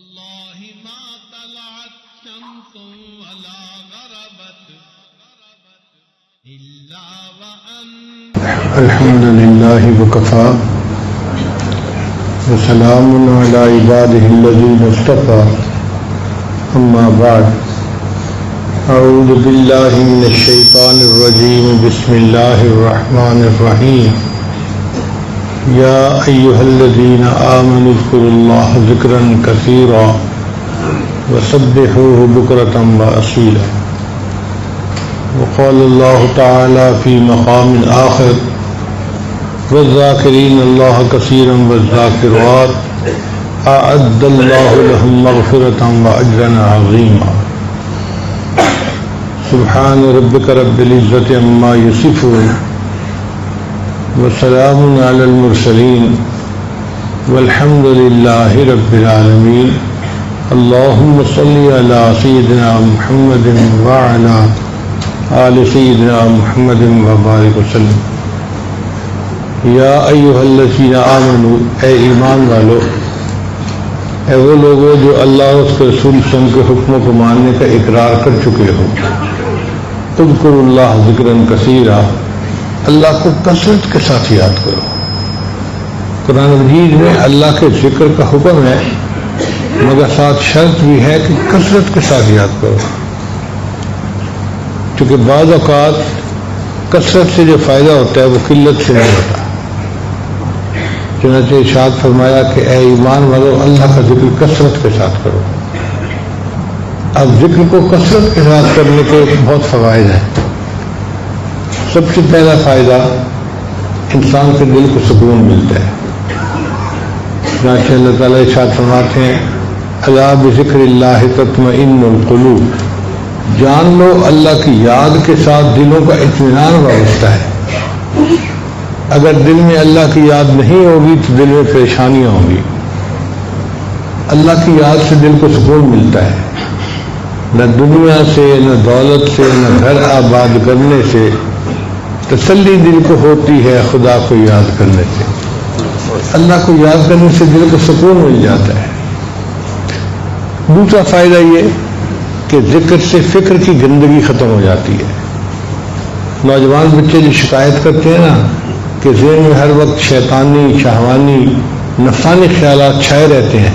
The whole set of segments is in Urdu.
والله ما طلعت شمس ولا غربت إلا وأنت. الحمد لله وكفى وسلام على عباده الذين اصطفى أما بعد أعوذ بالله من الشيطان الرجيم بسم الله الرحمن الرحيم يا أيها الذين آمنوا اذكروا الله ذكرا كثيرا وسبحوه بكرة وأصيلا وقال الله تعالى في مقام آخر والذاكرين الله كثيرا والذاكرات أعد الله لهم مغفرة وأجرا عظيما سبحان ربك رب العزة عما يصفون وسلام على المرسلين والحمد لله رب العالمين اللهم صل على سيدنا محمد وعلى آل سيدنا محمد وبارك وسلم یا ایھا الذین آمنوا اے ایمان والو، اے وہ لوگوں جو اللہ اور اس کے رسول صلی اللہ علیہ وسلم کے حکموں کو ماننے کا اقرار کر چکے ہو، اذکروا اللہ ذکرا کثیرا، اللہ کو کثرت کے ساتھ یاد کرو۔ قرآن مجید میں اللہ کے ذکر کا حکم ہے، مگر ساتھ شرط بھی ہے کہ کثرت کے ساتھ یاد کرو، کیونکہ بعض اوقات کثرت سے جو فائدہ ہوتا ہے وہ قلت سے نہیں ہوتا۔ چنانچہ ارشاد فرمایا کہ اے ایمان والو، اللہ کا ذکر کثرت کے ساتھ کرو۔ اب ذکر کو کثرت کے ساتھ کرنے کے بہت فوائد ہیں۔ سب سے پہلا فائدہ، انسان کے دل کو سکون ملتا ہے۔ چنانچہ اللہ تعالیٰ ارشاد فرماتے ہیں الا بذکر اللہ تطمئن القلوب، جان لو اللہ کی یاد کے ساتھ دلوں کا اطمینان وابستہ ہے۔ اگر دل میں اللہ کی یاد نہیں ہوگی تو دل میں پریشانیاں ہوں گی۔ اللہ کی یاد سے دل کو سکون ملتا ہے، نہ دنیا سے، نہ دولت سے، نہ گھر آباد کرنے سے، تسلی دل کو ہوتی ہے خدا کو یاد کرنے سے۔ اللہ کو یاد کرنے سے دل کو سکون مل جاتا ہے۔ دوسرا فائدہ یہ کہ ذکر سے فکر کی گندگی ختم ہو جاتی ہے۔ نوجوان بچے جو شکایت کرتے ہیں نا کہ ذہن میں ہر وقت شیطانی، شہوانی، نفسانی خیالات چھائے رہتے ہیں،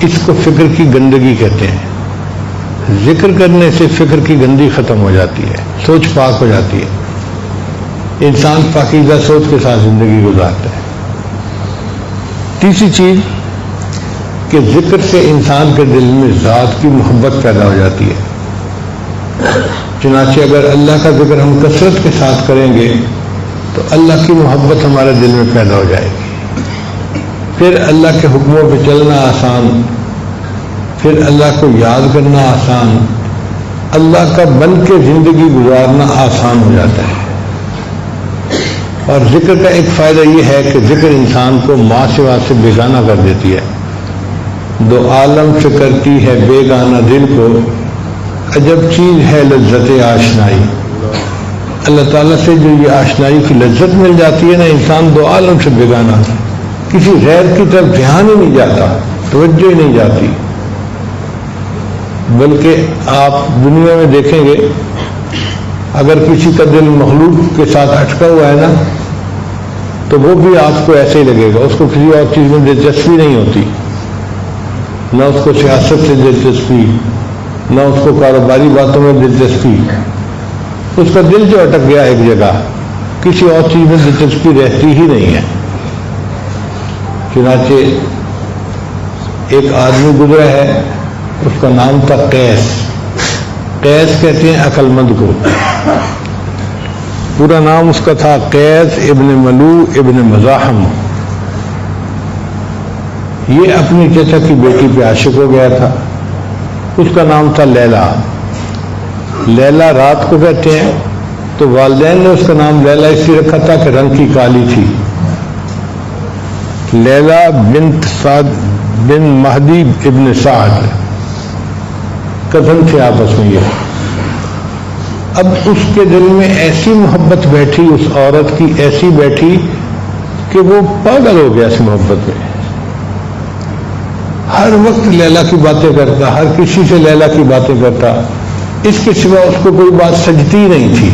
اس کو فکر کی گندگی کہتے ہیں۔ ذکر کرنے سے فکر کی گندگی ختم ہو جاتی ہے، سوچ پاک ہو جاتی ہے، انسان پاکیزہ سوچ کے ساتھ زندگی گزارتا ہے۔ تیسری چیز کہ ذکر سے انسان کے دل میں ذات کی محبت پیدا ہو جاتی ہے۔ چنانچہ اگر اللہ کا ذکر ہم کثرت کے ساتھ کریں گے تو اللہ کی محبت ہمارے دل میں پیدا ہو جائے گی، پھر اللہ کے حکموں پہ چلنا آسان، پھر اللہ کو یاد کرنا آسان، اللہ کا بن کے زندگی گزارنا آسان ہو جاتا ہے۔ اور ذکر کا ایک فائدہ یہ ہے کہ ذکر انسان کو ماں سوا سے بیگانہ کر دیتی ہے۔ دو عالم سے کرتی ہے بیگانہ دل کو، عجب چیز ہے لذت آشنائی۔ اللہ تعالیٰ سے جو یہ آشنائی کی لذت مل جاتی ہے نا، انسان دو عالم سے بیگانہ، کسی غیر کی طرف دھیان ہی نہیں جاتا، توجہ ہی نہیں جاتی۔ بلکہ آپ دنیا میں دیکھیں گے اگر کسی کا دل مخلوق کے ساتھ اٹکا ہوا ہے نا تو وہ بھی آپ کو ایسے ہی لگے گا، اس کو کسی اور چیز میں دلچسپی نہیں ہوتی، نہ اس کو سیاست سے دلچسپی، نہ اس کو کاروباری باتوں میں دلچسپی۔ اس کا دل جو اٹک گیا ایک جگہ، کسی اور چیز میں دلچسپی رہتی ہی نہیں ہے۔ چنانچہ ایک آدمی گزرا ہے، اس کا نام تھا قیس۔ قیس کہتے ہیں عقل مند کو، پورا نام اس کا تھا قیس ابن ملو ابن مزاحم۔ یہ اپنی چچا کی بیٹی پہ عاشق ہو گیا تھا، اس کا نام تھا لیلا۔ لیلا رات کو کہتے ہیں تو والدین نے اس کا نام لیلا اس لیے رکھا تھا کہ رنگ کی کالی تھی۔ لیلا بنت سعد بن مہدی ابن سعد، کزن تھے آپس میں یہ۔ اب اس کے دل میں ایسی محبت بیٹھی، اس عورت کی ایسی بیٹھی کہ وہ پاگل ہو گیا اس محبت میں۔ ہر وقت لیلا کی باتیں کرتا، ہر کسی سے لیلا کی باتیں کرتا، اس کے سوا اس کو کوئی بات سجتی نہیں تھی۔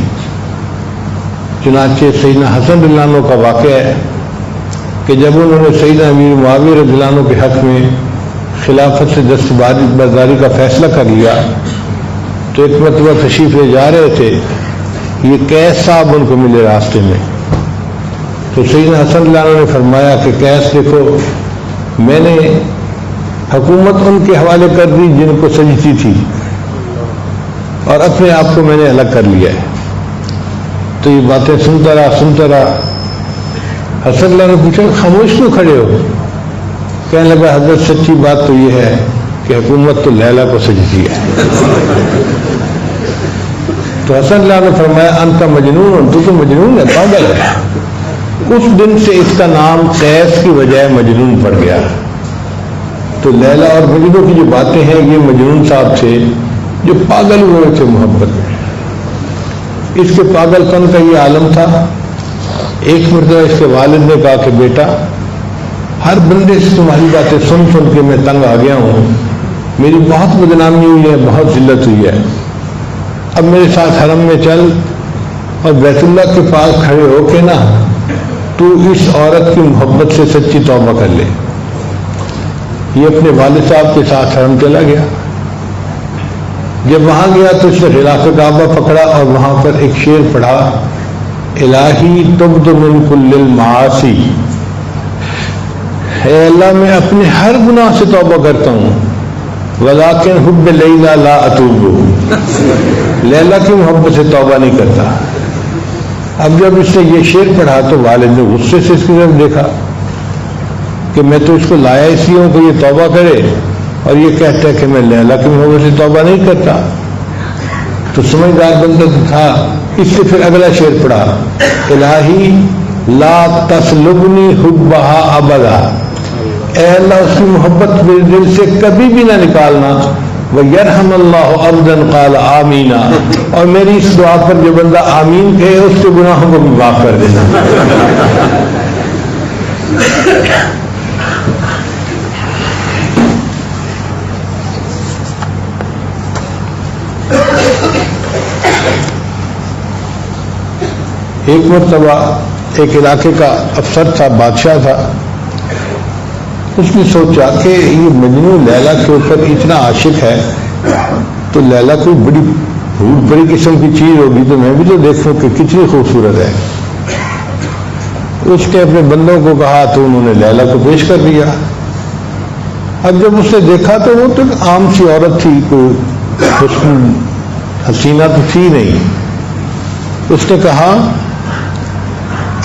چنانچہ سیدنا حسن رضی اللہ عنہ کا واقعہ ہے کہ جب انہوں نے سیدنا امیر معاویہ رضی اللہ عنہ کے حق میں خلافت سے دستبرداری کا فیصلہ کر لیا تو ایک مرتبہ تشریف لے جا رہے تھے، یہ قیس صاحب ان کو ملے راستے میں، تو سیدنا حسن رضی اللہ عنہ نے فرمایا کہ قیس دیکھو، میں نے حکومت ان کے حوالے کر دی جن کو سجتی تھی اور اپنے آپ کو میں نے الگ کر لیا ہے۔ تو یہ باتیں سنتا رہا۔ حسن اللہ نے پوچھا خاموش کیوں کھڑے ہو؟ کہنے لگا حضرت سچی بات تو یہ ہے کہ حکومت تو لیلا کو سجتی ہے۔ تو حسن اللہ نے فرمایا انت مجنون، تو مجنون ہے، پاگل ہے۔ اس دن سے اس کا نام قیس کی بجائے مجنون پڑ گیا۔ تو لیلا اور مجنون کی جو باتیں ہیں یہ مجنون صاحب تھے جو پاگل ہوئے تھے محبت میں۔ اس کے پاگل پن کا یہ عالم تھا۔ ایک مرتبہ اس کے والد نے کہا کہ بیٹا، ہر بندے سے تمہاری باتیں سن کے میں تنگ آ گیا ہوں، میری بہت بدنامی ہوئی ہے، بہت ذلت ہوئی ہے، اب میرے ساتھ حرم میں چل اور بیت اللہ کے پاس کھڑے ہو کے نا تو اس عورت کی محبت سے سچی توبہ کر لے۔ یہ اپنے والد صاحب کے ساتھ حرم چلا گیا۔ جب وہاں گیا تو اس نے غلاف کعبہ پکڑا اور وہاں پر ایک شعر پڑھا، الہی تبت من کل المعاصی، اے اللہ میں اپنے ہر گناہ سے توبہ کرتا ہوں، ولیکن حب لیلا لا اتوب، لیلا کی محبت سے توبہ نہیں کرتا۔ اب جب اس نے یہ شعر پڑھا تو والد نے غصے سے اس کی طرف دیکھا کہ میں تو اس کو لایا اس لیے ہوں کہ یہ توبہ کرے اور یہ کہتا ہے کہ میں لیلا کی محبت سے توبہ نہیں کرتا۔ تو سمجھدار بندہ تھا، اس سے پھر اگلا شعر پڑھا، الہی لا تسلبنی حبہا ابدا، اے اللہ اس کی محبت میرے دل سے کبھی بھی نہ نکالنا، وَيَرْحَمَ اللَّهُ عَبْدًا قَالَ آمِينَ، اور میری اس دعا پر جو بندہ آمین کہے اس کے گناہوں کو بھی معاف کر دینا۔ ایک مرتبہ ایک علاقے کا افسر تھا، بادشاہ تھا، اس نے سوچا کہ یہ مجنون لیلا کے اوپر اتنا عاشق ہے تو لیلا کوئی بڑی قسم کی چیز ہوگی تو میں بھی تو دیکھوں کہ کتنی خوبصورت ہے۔ اس نے اپنے بندوں کو کہا تو انہوں نے لیلا کو پیش کر دیا۔ اب جب اس نے دیکھا تو وہ تو عام سی عورت تھی، کوئی حسن حسینہ تو تھی نہیں۔ اس نے کہا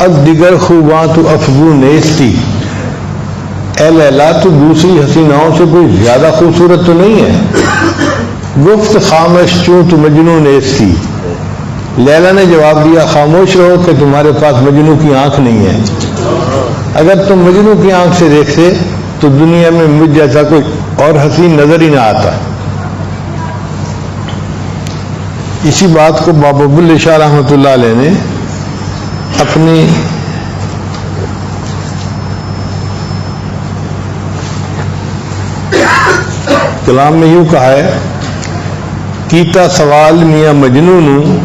اب دیگر خوباں تو افزو نیستی، اے لیلا تو دوسری حسیناؤں سے کوئی زیادہ خوبصورت تو نہیں ہے۔ گفت خاموش چوں تو مجنون نیستی، لیلا نے جواب دیا خاموش رہو کہ تمہارے پاس مجنو کی آنکھ نہیں ہے، اگر تم مجنو کی آنکھ سے دیکھتے تو دنیا میں مجھ جیسا کوئی اور حسین نظر ہی نہ آتا۔ اسی بات کو بابا بلے شاہ رحمۃ اللہ علیہ نے اپنی کلام میں یوں کہا ہے، کیتا سوال میاں مجنون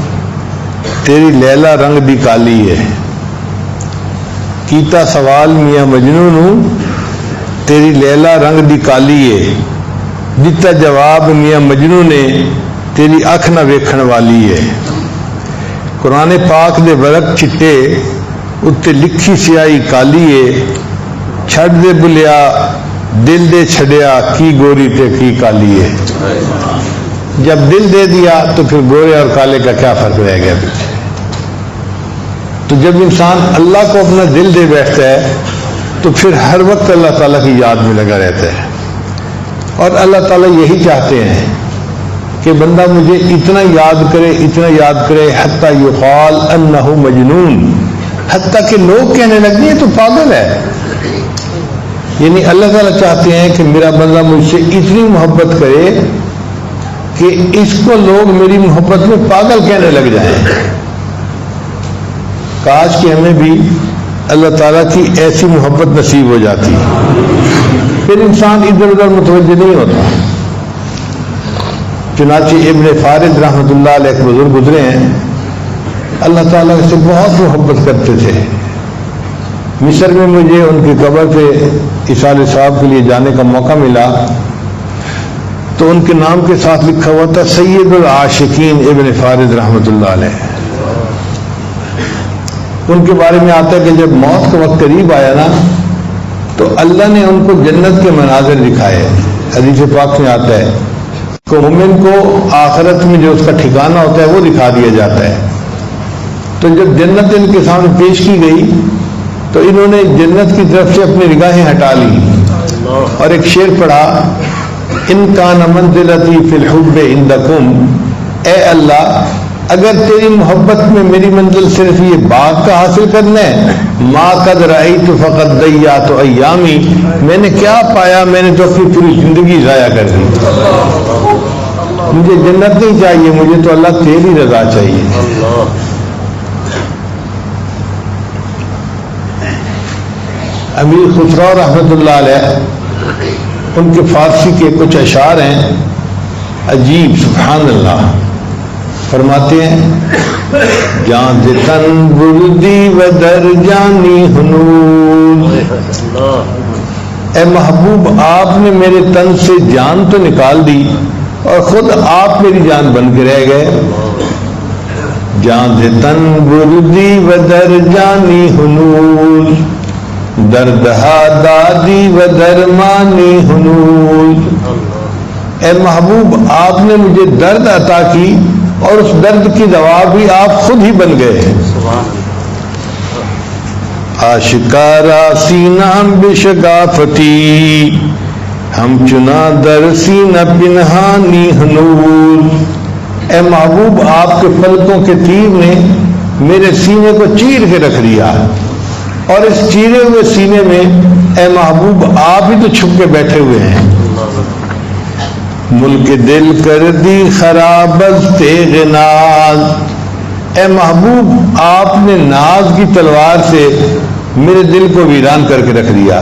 تیری لیلا رنگ دی کالی ہے، کیتا سوال میاں مجنون تیری لیلا رنگ دی کالی ہے، دیتا جواب میاں مجنو نے تیری اکھ نہ ویکھن والی ہے۔ قرآن پاک دے ورق چٹے اتنے لکھی سیاہی کالی ہے، چھڑ دے بلیا دل دے چھڑیا کی گوری تے کی کالی ہے۔ جب دل دے دیا تو پھر گورے اور کالے کا کیا فرق رہ گیا پیچھے۔ تو جب انسان اللہ کو اپنا دل دے بیٹھتا ہے تو پھر ہر وقت اللہ تعالیٰ کی یاد میں لگا رہتا ہے، اور اللہ تعالیٰ یہی چاہتے ہیں کہ بندہ مجھے اتنا یاد کرے، اتنا یاد کرے، حتیٰ یقال انہ مجنون، حتیٰ کہ لوگ کہنے لگے تو پاگل ہے۔ یعنی اللہ تعالیٰ چاہتے ہیں کہ میرا بندہ مجھ سے اتنی محبت کرے کہ اس کو لوگ میری محبت میں پاگل کہنے لگ جائیں۔ کاش کہ ہمیں بھی اللہ تعالیٰ کی ایسی محبت نصیب ہو جاتی ہے، پھر انسان ادھر ادھر متوجہ نہیں ہوتا۔ چنانچہ ابن فارد رحمۃ اللہ علیہ ایک بزرگ گزرے ہیں، اللہ تعالیٰ سے بہت محبت کرتے تھے۔ مصر میں مجھے ان کی قبر پہ اصالہ صاحب کے لیے جانے کا موقع ملا تو ان کے نام کے ساتھ لکھا ہوا تھا سید العاشقین ابن فارد رحمۃ اللہ علیہ۔ ان کے بارے میں آتا ہے کہ جب موت کا وقت قریب آیا نا تو اللہ نے ان کو جنت کے مناظر دکھائے۔ حدیث پاک میں آتا ہے کہ مومن کو آخرت میں جو اس کا ٹھکانہ ہوتا ہے وہ دکھا دیا جاتا ہے۔ تو جب جنت ان کے سامنے پیش کی گئی تو انہوں نے جنت کی طرف سے اپنی نگاہیں ہٹا لی اور ایک شعر پڑھا، ان کان منزلتی فی الحب عندکم، اے اللہ اگر تیری محبت میں میری منزل صرف یہ باغ کا حاصل کرنا ہے، ما قد رأیت فقد ضیعت ایامی، میں نے کیا پایا، میں نے تو اپنی پوری زندگی ضائع کر دی۔ مجھے جنت نہیں چاہیے، مجھے تو اللہ تیری رضا چاہیے۔ امیر خسرو رحمۃ اللہ علیہ ان کے فارسی کے کچھ اشعار ہیں عجیب، سبحان اللہ۔ فرماتے ہیں جان سے تن بردی و در جانی ہنون، اے محبوب آپ نے میرے تن سے جان تو نکال دی اور خود آپ میری جان بن کے رہ گئے۔ جان سے تن بردی و در جانی ہنون، دردہا دادی و درمانی ہنون، اے محبوب آپ نے مجھے درد عطا کی اور اس درد کی دوا بھی آپ خود ہی بن گئے ہیں۔ آشکارا سینہ بشگافتی، ہم چنا در سینہ پنہانی ہنون، اے محبوب آپ کے پلکوں کے تیر نے میرے سینے کو چیر کے رکھ دیا اور اس چیرے ہوئے سینے میں اے محبوب آپ ہی تو چھپ کے بیٹھے ہوئے ہیں۔ ملک دل کر دی خراب از تیغ ناز، اے محبوب آپ نے ناز کی تلوار سے میرے دل کو ویران کر کے رکھ دیا۔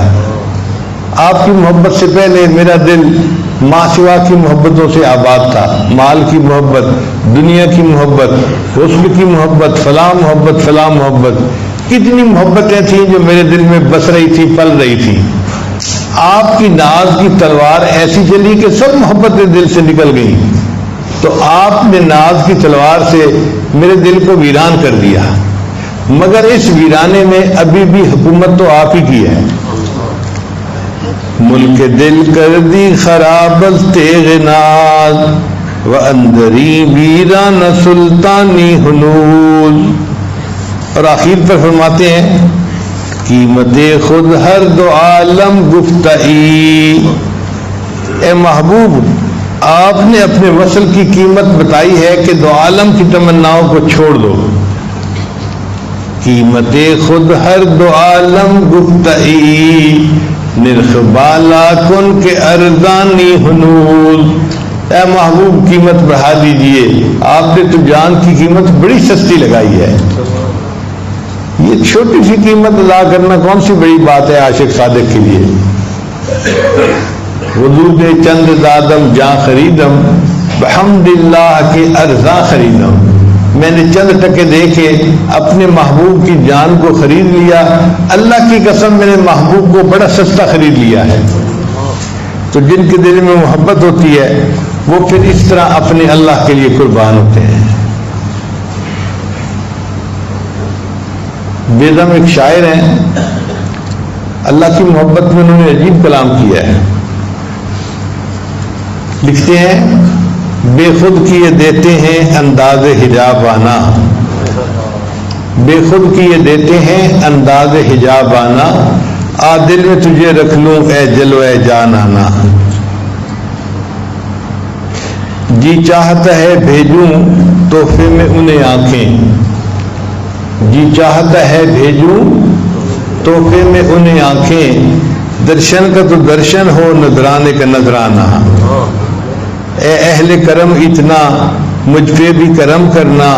آپ کی محبت سے پہلے میرا دل ماں سوا کی محبتوں سے آباد تھا، مال کی محبت، دنیا کی محبت، حسن کی محبت، فلاں محبت، فلاں محبت، کتنی محبتیں تھیں جو میرے دل میں بس رہی تھی، پل رہی تھی۔ آپ کی ناز کی تلوار ایسی چلی کہ سب محبتیں دل سے نکل گئیں، تو آپ نے ناز کی تلوار سے میرے دل کو ویران کر دیا، مگر اس ویرانے میں ابھی بھی حکومت تو آپ ہی کی ہے۔ ملک دل کر دی خراب از تیغ ناز، و اندری ویران سلطانی حنول، اور آخر پر فرماتے ہیں قیمت خود ہر دو عالم گفتئی، اے محبوب آپ نے اپنے وصل کی قیمت بتائی ہے کہ دو عالم کی تمناؤں کو چھوڑ دو۔ قیمت خود ہر دو عالم گفتئی، نرخ بالا کن کے ارزانی حنول، اے محبوب قیمت بڑھا دیجئے، آپ نے تو جان کی قیمت بڑی سستی لگائی ہے۔ یہ چھوٹی سی قیمت ادا کرنا کون سی بڑی بات ہے عاشق صادق کے لیے۔ وجود چند دادم جاں خریدم، بحمد اللہ کے ارزاں خریدم، میں نے چند ٹکے دے کے اپنے محبوب کی جان کو خرید لیا، اللہ کی قسم میں نے محبوب کو بڑا سستا خرید لیا ہے۔ تو جن کے دل میں محبت ہوتی ہے وہ پھر اس طرح اپنے اللہ کے لیے قربان ہوتے ہیں۔ بیدم ایک شاعر ہیں، اللہ کی محبت میں انہوں نے عجیب کلام کیا ہے۔ لکھتے ہیں بے خود کیے دیتے ہیں انداز حجاب آنا، بے خود کیے دیتے ہیں انداز حجاب آنا، آ دل میں تجھے رکھ لوں اے جلو اے جان آنا، جی چاہتا ہے بھیجوں تحفے میں انہیں آنکھیں، جی چاہتا ہے بھیجوں تحفے میں انہیں آنکھیں، درشن کا تو درشن ہو نذرانے کا نذرانہ، اے اہل کرم اتنا مجھ پہ بھی کرم کرنا،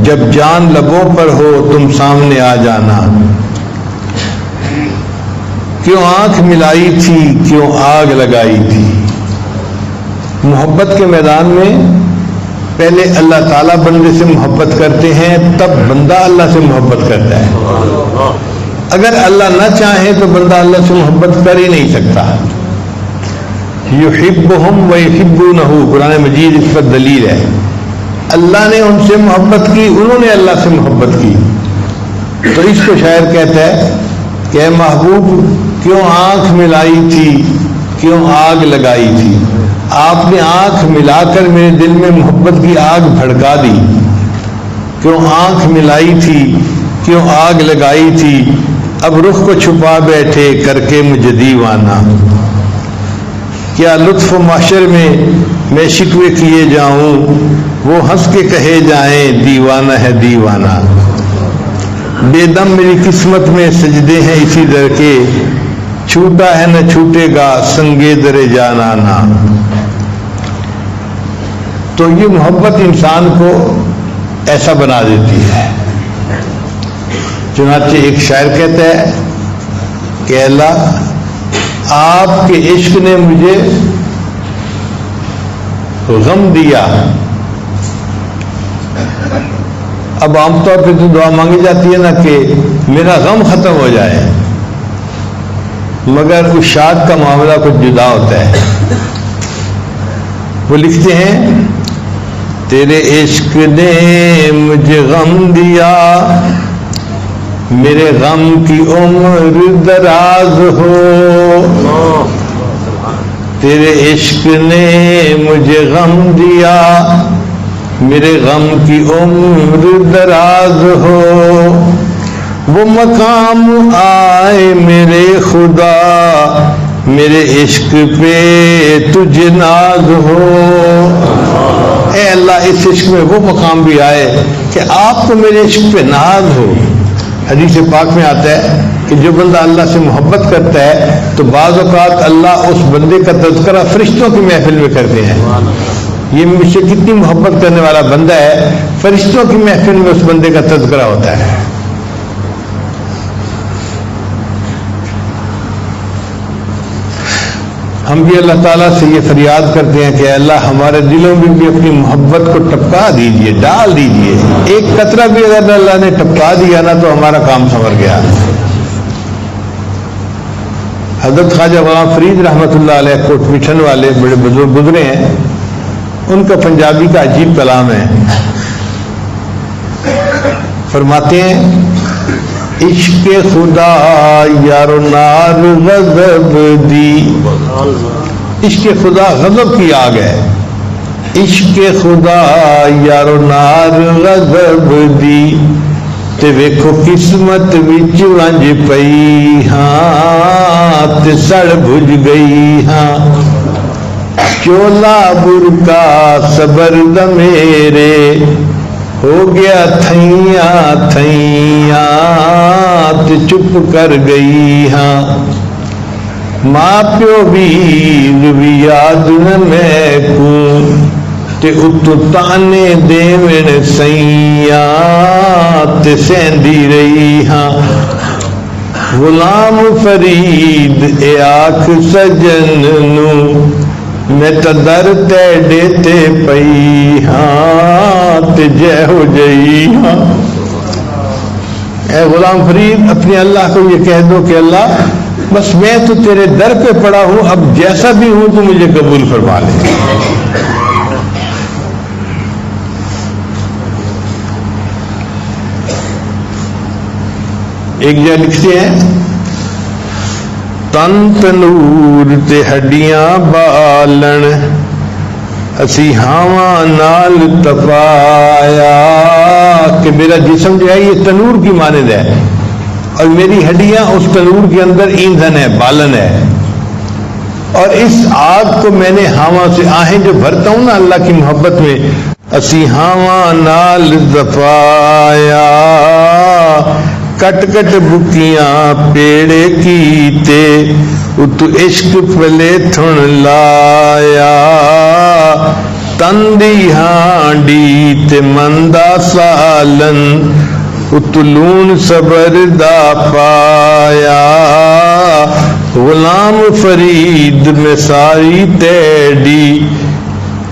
جب جان لبوں پر ہو تم سامنے آ جانا، کیوں آنکھ ملائی تھی، کیوں آگ لگائی تھی۔ محبت کے میدان میں پہلے اللہ تعالیٰ بندے سے محبت کرتے ہیں، تب بندہ اللہ سے محبت کرتا ہے۔ اگر اللہ نہ چاہے تو بندہ اللہ سے محبت کر ہی نہیں سکتا۔ یحبہم ویحبونہ، قرآن مجید اس پر دلیل ہے۔ اللہ نے ان سے محبت کی، انہوں نے اللہ سے محبت کی۔ تو اس کو شاعر کہتا ہے کہ اے محبوب کیوں آنکھ ملائی تھی، کیوں آگ لگائی تھی۔ آپ نے آنکھ ملا کر میرے دل میں محبت کی آگ بھڑکا دی۔ کیوں آنکھ ملائی تھی، کیوں آگ لگائی تھی، اب رخ کو چھپا بیٹھے کر کے مجھے دیوانہ۔ کیا لطف و محشر میں شکوے کیے جاؤں، وہ ہنس کے کہے جائیں دیوانہ ہے دیوانہ۔ بے دم میری قسمت میں سجدے ہیں اسی در کے، چھوٹا ہے نہ چھوٹے گا سنگے در جانانا۔ تو یہ محبت انسان کو ایسا بنا دیتی ہے۔ چنانچہ ایک شاعر کہتا ہے کہ اللہ آپ کے عشق نے مجھے غم دیا۔ اب عام طور پہ تو دعا مانگی جاتی ہے نا کہ میرا غم ختم ہو جائے، مگر اس شاد کا معاملہ کچھ جدا ہوتا ہے۔ وہ لکھتے ہیں تیرے عشق نے مجھے غم دیا، میرے غم کی عمر دراز ہو۔ تیرے عشق نے مجھے غم دیا، میرے غم کی عمر دراز ہو۔ وہ مقام آئے میرے خدا، میرے عشق پہ تجھ ناز ہو۔ اے اللہ اس عشق میں وہ مقام بھی آئے کہ آپ کو میرے عشق پہ ناز ہو۔ حدیث پاک میں آتا ہے کہ جو بندہ اللہ سے محبت کرتا ہے تو بعض اوقات اللہ اس بندے کا تذکرہ فرشتوں کی محفل میں کرتے ہیں۔ یہ مجھ سے کتنی محبت کرنے والا بندہ ہے، فرشتوں کی محفل میں اس بندے کا تذکرہ ہوتا ہے۔ ہم بھی اللہ تعالیٰ سے یہ فریاد کرتے ہیں کہ اللہ ہمارے دلوں میں بھی اپنی محبت کو ٹپکا دیجئے، ڈال دیجئے۔ ایک قطرہ بھی اگر اللہ نے ٹپکا دیا نا تو ہمارا کام سنور گیا۔ حضرت خواجہ غلام فرید رحمۃ اللہ علیہ کوٹ مٹھن والے بڑے بزرگ گزرے ہیں، ان کا پنجابی کا عجیب کلام ہے۔ فرماتے ہیں عشق خدا یارو نار غضب دی، عشق خدا غضب کی آگ ہے۔ عشق خدا یارو نار غضب دی، تے ویکھو قسمت وچ ونج پئی ہاں، تے سڑ بھج گئی ہاں۔ چولا برکا صبر دا میرے، ہو گیا تھیاں تھیاں، تے چپ کر گئی ہاں۔ ماں پیو ویر بھی یاد نہ میں کو، تے اتو تانے دیون سیاں، تے سہندی رہی ہاں۔ غلام فرید اے آکھ سجن نو، میں تا در تیڑے تے پئی ہاں، تے جے ہو جئی ہاں۔ اے غلام فرید اپنے اللہ کو یہ کہہ دو کہ اللہ بس میں تو تیرے در پہ پڑا ہوں، اب جیسا بھی ہوں تو مجھے قبول فرما لے۔ ایک جگہ لکھتے ہیں تن تنور تے ہڈیاں بالن، اسی ہاواں نال تپایا، کہ میرا جسم جو ہے یہ تنور کی مانند ہے اور میری ہڈیاں اس تنور کے اندر ایندھن ہے، بالن ہے، اور اس آگ کو میں نے ہاواں سے آہیں جو بھرتا ہوں نا اللہ کی محبت میں، اسی ہاواں نال تپایا، کٹ کٹ بکیاں پیڑے کیتے، اتو عشق پلے تھن لایا، تندی ہانڈی تے مندا سالن، اتو لون صبر دا پایا، غلام فرید میں ساری تیڈی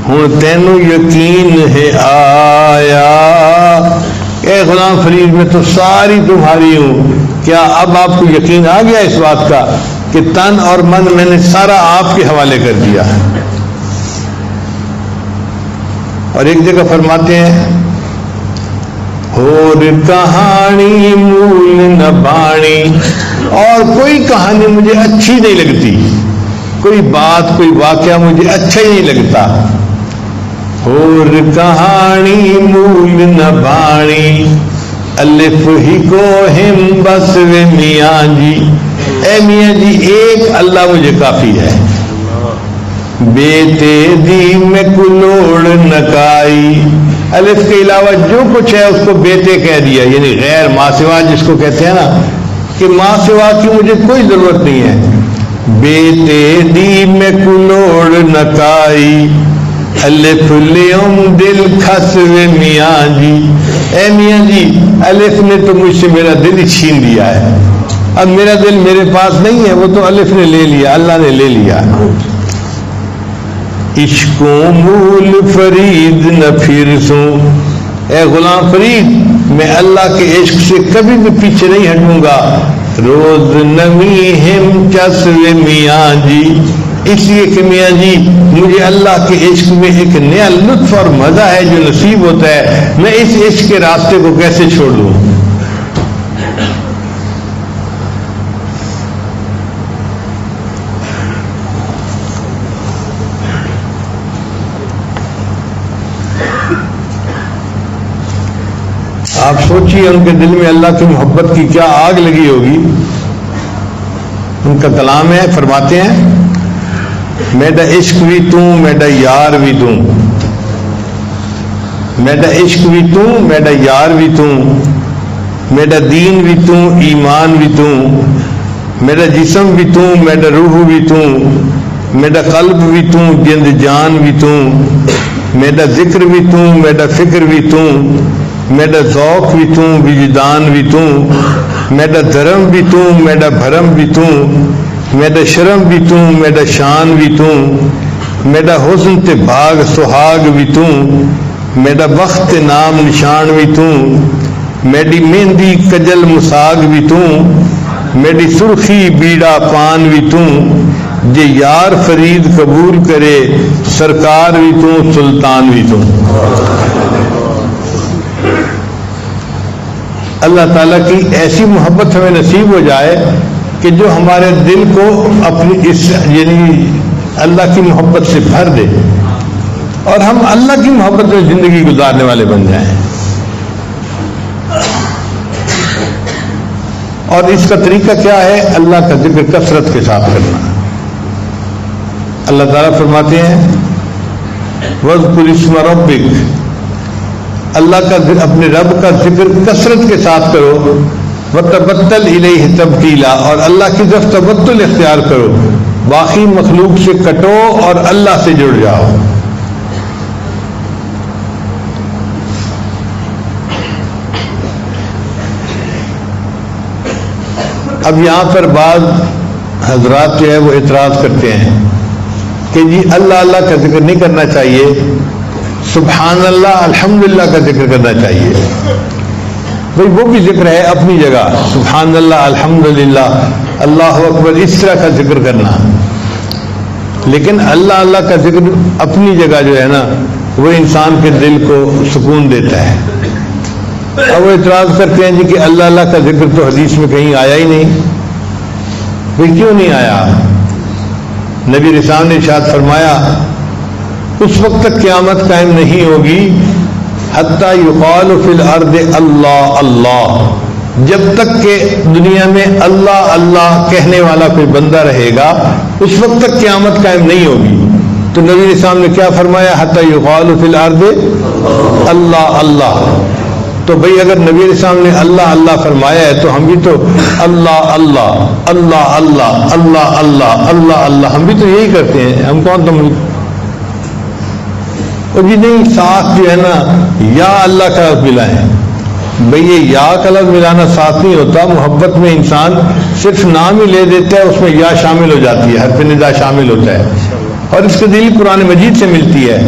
ہن تینوں یقین ہے آیا. اے غلام فرید میں تو ساری تمہاری ہوں، کیا اب آپ کو یقین آ گیا اس بات کا کہ تن اور من میں نے سارا آپ کے حوالے کر دیا. اور ایک جگہ فرماتے ہیں اور کہانی مول نہ بانی، اور کوئی کہانی مجھے اچھی نہیں لگتی، کوئی بات کوئی واقعہ مجھے اچھا ہی نہیں لگتا. اور کہانی مول نہ بانی الف ہی کو ہم بس وے میاں جی. اے میاں جی ایک اللہ مجھے کافی ہے. بیتے دی میں کلوڑ نکائی، الف کے علاوہ جو کچھ ہے اس کو بیتے کہہ دیا، یعنی غیر ماں سوا جس کو کہتے ہیں نا کہ ماں سوا کی مجھے کوئی ضرورت نہیں ہے. بیتے دی میں کلوڑ نکائی الف لیوم دل کھسوے میاں جی. اے میاں جی الف نے تو مجھ سے میرا دل ہی چھین لیا ہے، اب میرا دل میرے پاس نہیں ہے، وہ تو الف نے لے لیا، اللہ نے لے لیا. عشقوں مول فرید نہ پھر سوں، اے غلام فرید میں اللہ کے عشق سے کبھی بھی پیچھے نہیں ہٹوں گا. روز نمی ہم چسوے میاں جی، اس لیے کہ میاں جی مجھے اللہ کے عشق میں ایک نیا لطف اور مزہ ہے جو نصیب ہوتا ہے، میں اس عشق کے راستے کو کیسے چھوڑ دوں. آپ سوچیے ان کے دل میں اللہ کی محبت کی کیا آگ لگی ہوگی. ان کا کلام ہے، فرماتے ہیں میرا عشق بھی تو میرا یار بھی تو، میرا عشق بھی تو میرا یار بھی تو، میرا دین بھی تو ایمان بھی تو، میرا جسم بھی تو میرا روح بھی تو، میرا قلب بھی تو جند جان بھی تو، میرا ذکر بھی تو میرا فکر بھی تو، میرا ذوق بھی تو وجدان بھی تو، میرا دھرم بھی تو میرا بھرم بھی تو، میرا شرم بھی تو میرا شان بھی تو، میرا حسن تے بھاگ سہاگ بھی تو، میرا وقت نام نشان بھی تو، میری مہندی کجل مساگ بھی تو، میری سرخی بیڑا پان بھی تو، جے یار فرید قبول کرے سرکار بھی تو سلطان بھی تو. اللہ تعالیٰ کی ایسی محبت ہمیں نصیب ہو جائے کہ جو ہمارے دل کو اپنی اس یعنی اللہ کی محبت سے بھر دے اور ہم اللہ کی محبت میں زندگی گزارنے والے بن جائیں. اور اس کا طریقہ کیا ہے؟ اللہ کا ذکر کثرت کے ساتھ کرنا. اللہ تعالیٰ فرماتے ہیں وَاذْكُرِ اسْمَ رَبِّكَ، اللہ کا اپنے رب کا ذکر کثرت کے ساتھ کرو. وَتَبَتَّلْ إِلَيْهِ تَبْتِيلًا، اور اللہ کی طرف تبتل اختیار کرو، باقی مخلوق سے کٹو اور اللہ سے جڑ جاؤ. اب یہاں پر بعض حضرات جو ہے وہ اعتراض کرتے ہیں کہ جی اللہ اللہ کا ذکر نہیں کرنا چاہیے، سبحان اللہ الحمدللہ کا ذکر کرنا چاہیے. بھئی وہ بھی ذکر ہے اپنی جگہ، سبحان اللہ الحمدللہ اللہ اکبر اس طرح کا ذکر کرنا، لیکن اللہ اللہ کا ذکر اپنی جگہ جو ہے نا وہ انسان کے دل کو سکون دیتا ہے. اب وہ اعتراض کرتے ہیں جی کہ اللہ اللہ کا ذکر تو حدیث میں کہیں آیا ہی نہیں. بھئی کیوں نہیں آیا؟ نبی رسول نے ارشاد فرمایا اس وقت تک قیامت قائم نہیں ہوگی حتی یقال فی الارض اللہ اللہ، جب تک کہ دنیا میں اللہ اللہ کہنے والا کوئی بندہ رہے گا اس وقت تک قیامت قائم نہیں ہوگی. تو نبی اسلام نے کیا فرمایا؟ حتی یقال فی الارض اللہ اللہ. تو بھئی اگر نبی اسلام نے اللہ اللہ فرمایا ہے تو ہم بھی تو اللہ اللہ اللہ اللہ اللہ اللہ اللہ اللہ ہم بھی تو یہی کرتے ہیں. ہم کون تم اور جی نہیں، ساتھ جو ہے نا یا اللہ کا ملا ہے. بھئی یہ یا کا لفظ ملانا ساتھ نہیں ہوتا. محبت میں انسان صرف نام ہی لے دیتا ہے, اس میں یا شامل ہو جاتی ہے, حرف ندا شامل ہوتا ہے, اور اس کی دلیل قرآن مجید سے ملتی ہے.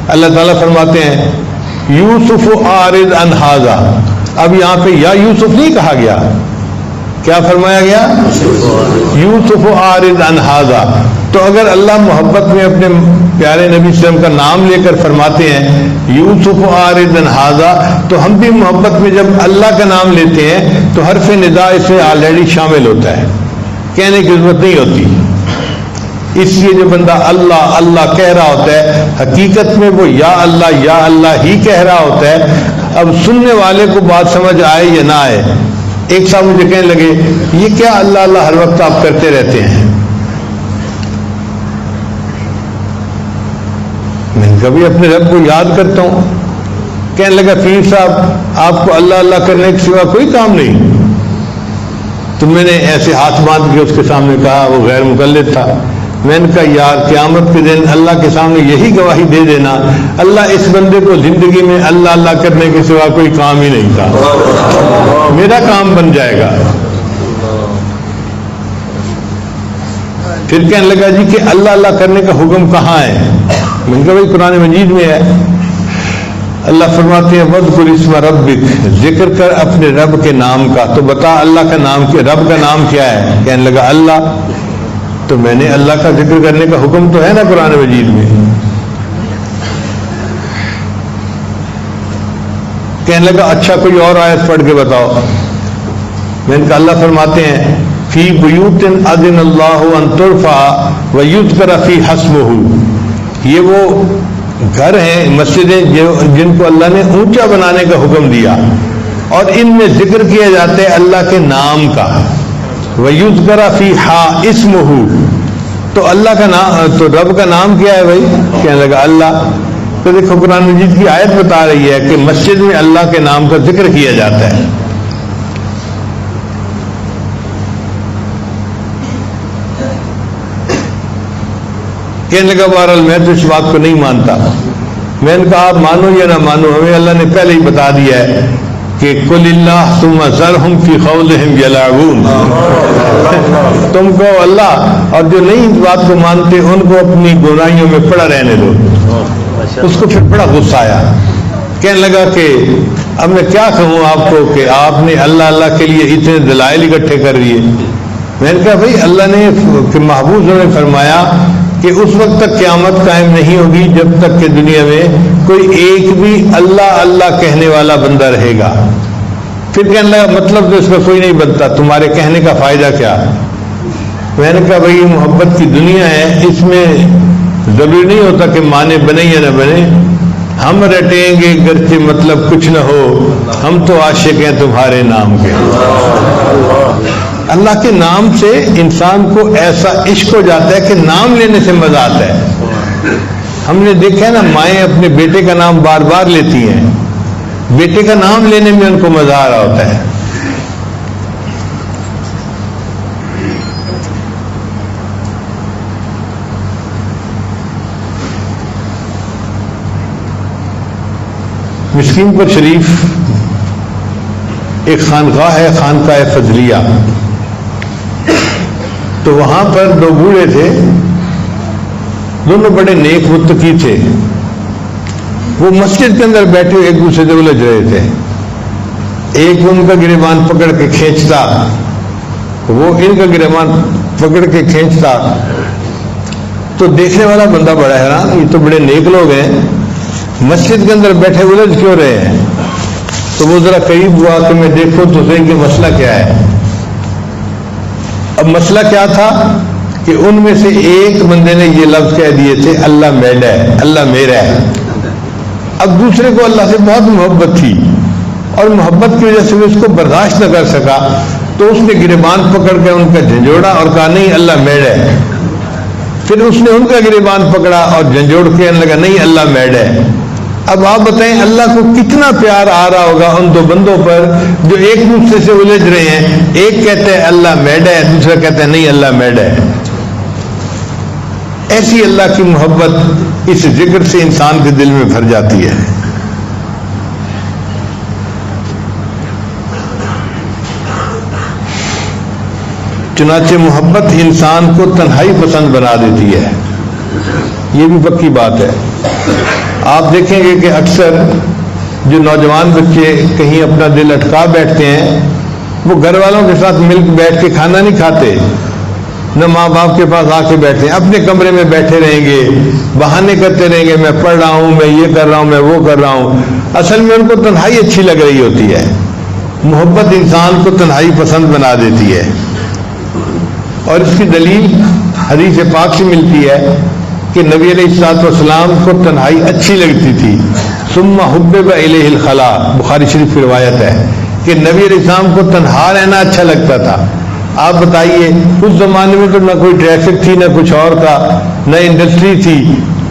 اللہ تعالیٰ فرماتے ہیں یوسف اعرض عن ھذا. اب یہاں پہ یا یوسف نہیں کہا گیا, کیا فرمایا گیا؟ یوسف اعرض عن ھذا. تو اگر اللہ محبت میں اپنے پیارے نبی صلی اللہ علیہ وسلم کا نام لے کر فرماتے ہیں یوسف اعرض عن ھذا, تو ہم بھی محبت میں جب اللہ کا نام لیتے ہیں تو حرف ندا اس میں آلریڈی شامل ہوتا ہے, کہنے کی ضرورت نہیں ہوتی. اس لیے جو بندہ اللہ اللہ کہہ رہا ہوتا ہے حقیقت میں وہ یا اللہ ہی کہہ رہا ہوتا ہے. اب سننے والے کو بات سمجھ آئے یا نہ آئے, ایک صاحب مجھے کہنے لگے یہ کیا اللہ ہر وقت آپ کرتے رہتے ہیں؟ میں کبھی اپنے رب کو یاد کرتا ہوں. کہنے لگا پیر صاحب آپ کو اللہ کرنے کے سوا کوئی کام نہیں. تو میں نے ایسے ہاتھ باندھ کے اس کے سامنے کہا, وہ غیر مقلد تھا. میں نے کہا یار قیامت کے دن اللہ کے سامنے یہی گواہی دے دینا اللہ اس بندے کو زندگی میں اللہ کرنے کے سوا کوئی کام ہی نہیں تھا, میرا کام بن جائے گا. پھر کہنے لگا جی کہ اللہ کرنے کا حکم کہاں ہے؟ میں نے کہا بھائی قرآن مجید میں ہے. اللہ فرماتے ہیں وَاذْكُرِ اسْمَ رَبِّكَ, ذکر کر اپنے رب کے نام کا. تو بتا اللہ کا نام کیا, رب کا نام کیا ہے؟ کہنے لگا اللہ. تو میں نے اللہ کا ذکر کرنے کا حکم تو ہے نا قرآن مجید میں. کہنے لگا اچھا کوئی اور آیت پڑھ کے بتاؤ. میں نے کہا اللہ فرماتے ہیں فی بیوت اذن اللہ ان ترفع ویذکر فی اسمہ. یہ وہ گھر ہیں, مسجدیں جن کو اللہ نے اونچا بنانے کا حکم دیا اور ان میں ذکر کیا جاتا ہے اللہ کے نام کا. وَيُذْكَرَ فِيهَا اسْمُهُ. تو اللہ کا نام, تو رب کا نام کیا ہے بھائی؟ کہنے لگا اللہ. تو دیکھو قرآن مجید کی آیت بتا رہی ہے کہ مسجد میں اللہ کے نام کا ذکر کیا جاتا ہے. کہنے لگا بہرحال میں تو اس بات کو نہیں مانتا. میں نے کہا آپ مانو یا نہ مانو, ہمیں اللہ نے پہلے ہی بتا دیا ہے کہ قل اللہ ثم ذرہم فی خوضہم یلعبون. تم کو اللہ, اور جو نہیں اس بات کو مانتے ان کو اپنی گناہیوں میں پڑا رہنے دو. اس کو پھر بڑا غصہ آیا. کہنے لگا کہ اب میں کیا کہوں آپ کو کہ آپ نے اللہ کے لیے اتنے دلائل اکٹھے کر دیے. میں نے کہا بھائی اللہ نے کہ محبوب نے فرمایا کہ اس وقت تک قیامت قائم نہیں ہوگی جب تک کہ دنیا میں کوئی ایک بھی اللہ کہنے والا بندہ رہے گا. پھر کہنے لگا مطلب تو اس کا کوئی نہیں بنتا, تمہارے کہنے کا فائدہ کیا؟ میں نے کہا بھائی محبت کی دنیا ہے, اس میں ضروری نہیں ہوتا کہ معنی بنے یا نہ بنے. ہم رٹیں گے گرچہ مطلب کچھ نہ ہو, ہم تو عاشق ہیں تمہارے نام کے. اللہ کے نام سے انسان کو ایسا عشق ہو جاتا ہے کہ نام لینے سے مزہ آتا ہے. ہم نے دیکھا ہے نا, مائیں اپنے بیٹے کا نام بار بار لیتی ہیں, بیٹے کا نام لینے میں ان کو مزہ آ رہا ہوتا ہے. مسکین پور شریف ایک خانقاہ ہے, خانقاہ فضلیہ. تو وہاں پر دو بوڑھے تھے, دونوں بڑے نیک متقی تھے. وہ مسجد کے اندر بیٹھے ایک دوسرے سے الجھ رہے تھے. ایک ان کا گریبان پکڑ کے کھینچتا, وہ ان کا گریبان پکڑ کے کھینچتا. تو دیکھنے والا بندہ بڑا حیران, یہ تو بڑے نیک لوگ ہیں, مسجد کے اندر بیٹھے الجھ کیوں رہے ہیں؟ تو وہ ذرا قریب ہوا کہ میں دیکھوں تو صحیح کہ مسئلہ کیا ہے. اب مسئلہ کیا تھا کہ ان میں سے ایک بندے نے یہ لفظ کہہ دیے تھے اللہ میرا ہے, اللہ میرا ہے. اب دوسرے کو اللہ سے بہت محبت تھی اور محبت کی وجہ سے وہ اس کو برداشت نہ کر سکا, تو اس نے گریبان پکڑ کے ان کا جھنجھوڑا اور کہا نہیں اللہ میرا ہے. پھر اس نے ان کا گریبان پکڑا اور جھنجھوڑ کے کہنے لگا نہیں اللہ میرا ہے. اب آپ بتائیں اللہ کو کتنا پیار آ رہا ہوگا ان دو بندوں پر جو ایک دوسرے سے الجھ رہے ہیں. ایک کہتا ہے اللہ میڈا ہے, دوسرا کہتا ہے نہیں اللہ میڈا ہے. ایسی اللہ کی محبت اس ذکر سے انسان کے دل میں بھر جاتی ہے. چنانچہ محبت انسان کو تنہائی پسند بنا دیتی ہے. یہ بھی پکی بات ہے. آپ دیکھیں گے کہ اکثر جو نوجوان بچے کہیں اپنا دل اٹکا بیٹھتے ہیں وہ گھر والوں کے ساتھ مل کے بیٹھ کے کھانا نہیں کھاتے، نہ ماں باپ کے پاس آ کے بیٹھے ہیں، اپنے کمرے میں بیٹھے رہیں گے، بہانے کرتے رہیں گے، میں پڑھ رہا ہوں، میں یہ کر رہا ہوں، میں وہ کر رہا ہوں. اصل میں ان کو تنہائی اچھی لگ رہی ہوتی ہے. محبت انسان کو تنہائی پسند بنا دیتی ہے. اور اس کی دلیل حدیث پاک سے ملتی ہے کہ نبی علیہ الصلوۃ والسلام کو تنہائی اچھی لگتی تھی. ثم حبب الیہ الخلاء، بخاری شریف کی روایت ہے کہ نبی علیہ السلام کو تنہا رہنا اچھا لگتا تھا. آپ بتائیے اس زمانے میں تو نہ کوئی ٹریفک تھی، نہ کچھ اور تھا، نہ انڈسٹری تھی،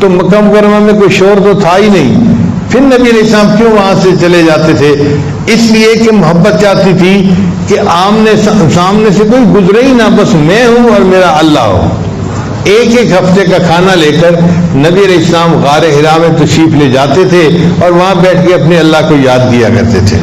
تو مکہ مکرمہ میں کوئی شور تو تھا ہی نہیں. پھر نبی علیہ السلام کیوں وہاں سے چلے جاتے تھے؟ اس لیے کہ محبت چاہتی تھی کہ آمنے سامنے سے کوئی گزرے ہی نہ، بس میں ہوں اور میرا اللہ ہو. ایک ایک ہفتے کا کھانا لے کر نبی علیہ السلام غار حرا میں تشریف لے جاتے تھے اور وہاں بیٹھ کے اپنے اللہ کو یاد کیا کرتے تھے.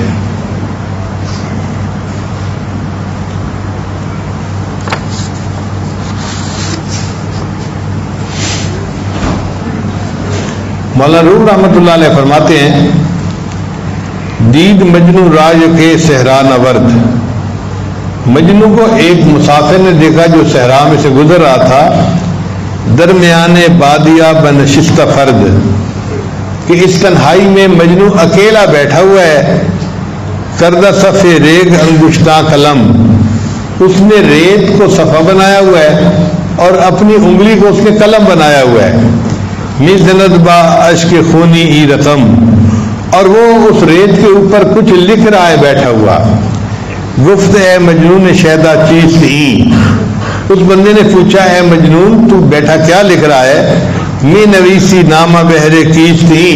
مولانا روم رحمۃ اللہ علیہ فرماتے ہیں، دید مجنو راج کے صحرا نورد. مجنو کو ایک مسافر نے دیکھا جو صحرا میں سے گزر رہا تھا، درمیان بادیا بنشستہ فرد، کہ اس تنہائی میں مجنو اکیلا بیٹھا ہوا ہے. کردہ صف ریگ انگشتاں قلم، اس نے ریت کو صفحہ بنایا ہوا ہے اور اپنی انگلی کو اس نے قلم بنایا ہوا ہے. مزند با اشک خونی ای رقم، اور وہ اس ریت کے اوپر کچھ لکھ رہا ہے بیٹھا ہوا. گفت اے مجنون شیدا چیز ہی، اس بندے نے پوچھا اے مجنون تو بیٹھا کیا لکھ رہا ہے؟ می نویسی نامہ بہرے کیست ہی،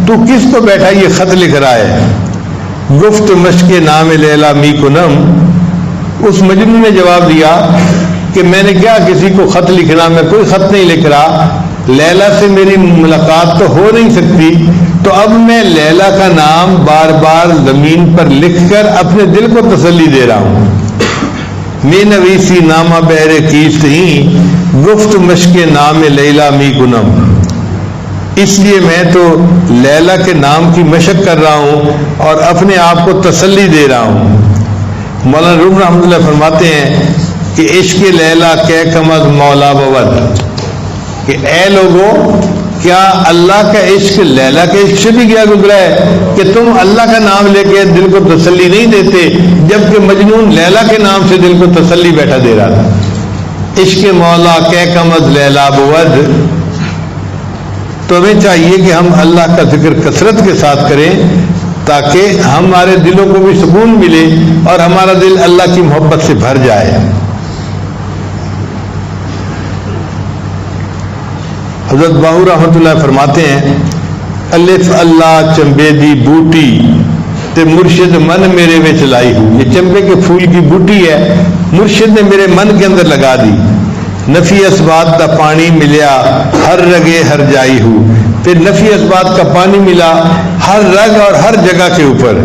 تو کس کو بیٹھا یہ خط لکھ رہا ہے؟ گفت مشق نام لیلا می کنم، اس مجنون نے جواب دیا کہ میں نے کیا کسی کو خط لکھنا، میں کوئی خط نہیں لکھ رہا. لیلا سے میری ملاقات تو ہو نہیں سکتی، تو اب میں لیلا کا نام بار بار زمین پر لکھ کر اپنے دل کو تسلی دے رہا ہوں. میں نویسی نامہ بہرے کیست ہی، گفت مشق نام لیلا می کنم، اس لیے میں تو لیلا کے نام کی مشق کر رہا ہوں اور اپنے آپ کو تسلی دے رہا ہوں. مولانا روم رحمۃ اللہ فرماتے ہیں کہ عشق لیلا کہ کم از مولا بود، کہ اے لوگوں کیا اللہ کا عشق لیلا کے عشق سے بھی کیا گزرا ہے کہ تم اللہ کا نام لے کے دل کو تسلی نہیں دیتے، جبکہ مجنون لیلا کے نام سے دل کو تسلی بیٹھا دے رہا تھا. عشق مولا کہ کم از لیلا بود. تو ہمیں چاہیے کہ ہم اللہ کا ذکر کثرت کے ساتھ کریں تاکہ ہمارے دلوں کو بھی سکون ملے اور ہمارا دل اللہ کی محبت سے بھر جائے. حضرت باہو رحمۃ اللہ فرماتے ہیں، الف اللہ چمبے دی بوٹی تے مرشد من میرے وچ لائی ہوں. یہ چمبے کے پھول کی بوٹی ہے، مرشد نے میرے من کے اندر لگا دی. نفی اسبات کا پانی ملیا ہر رگے ہر جائی ہوں، پھر نفی اسبات کا پانی ملا ہر رگ اور ہر جگہ کے اوپر.